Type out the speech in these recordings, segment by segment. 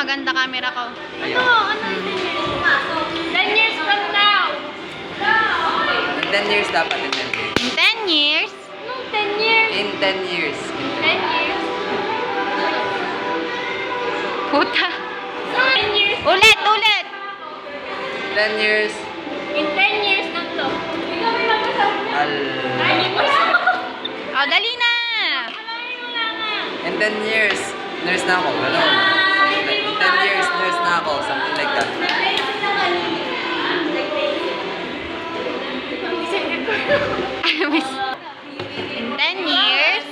maganda camera ko. Ayun. Ano? 10 years from now. In 10 years dapat, in 10 years. In 10 years? No, 10 years. In 10 years. 10 years. Puta. 10 years. Ulit, ulit. 10 years. In 10 years na to. Ay, mo O, dali na. In 10 years, nurse na ako. Ganun. In 10 years, nurse na ako. Something like that. In 10 years?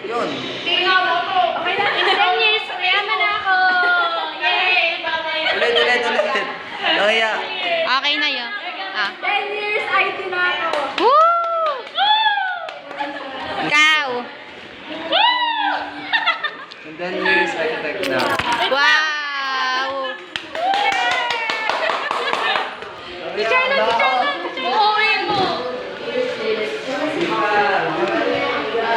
Yun. Okay lang. In 10 years, mayaman na ako. Yay! Ulit. Kaya. Okay na yun. Ah. 10 years, IT na ako. Woo! Ikaw. In 10 years, architect na. Wow! Uuwi mo.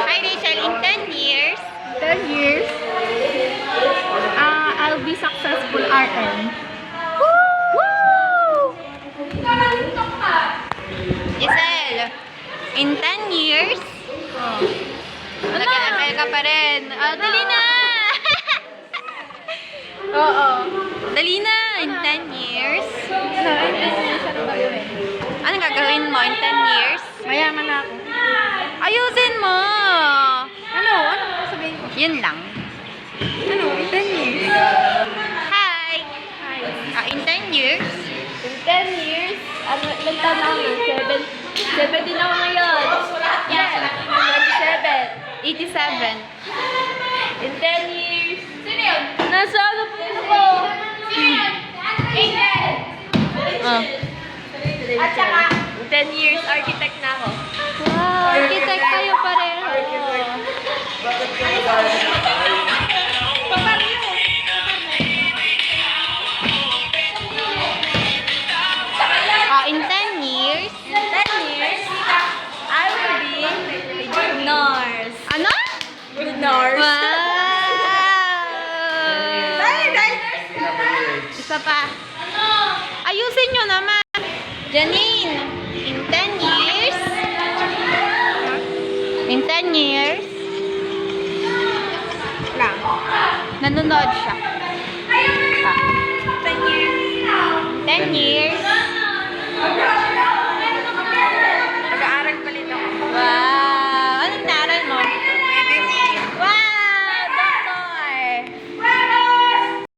Hi, Rachel. In 10 years? 10 years, I'll be successful RN. Woo! Giselle, in 10 years? Oh. Nag-ML ka pa rin. Oh, dali na! Oo. Dali na! In 10 years? Ano, in 10 years, ano gagawin? Anong gagawin mo in 10 years? Mayaman na ako. Ayusin mo! Ano? Ano sabihin ko? Yun lang. Ano? In 10 years? Hi! Hi. In 10 years? In 10 years, ano, ilang taon na ako? 7 din ako ngayon. Yan. 27. 87. In 10 years. Sino yun? Nasa ano po yun ako? Sino yun? Angel! Oh. At saka, in 10 years, architect na ako. Wow! Architect kayo pareho. In 10 years? In 10 years, I will be a nurse. Ano? Nurse. Wow! Isa pa. Ayusin nyo naman. Janine, in 10 years? In 10 years? Lang. Nanonood siya. 10 years. 10 years?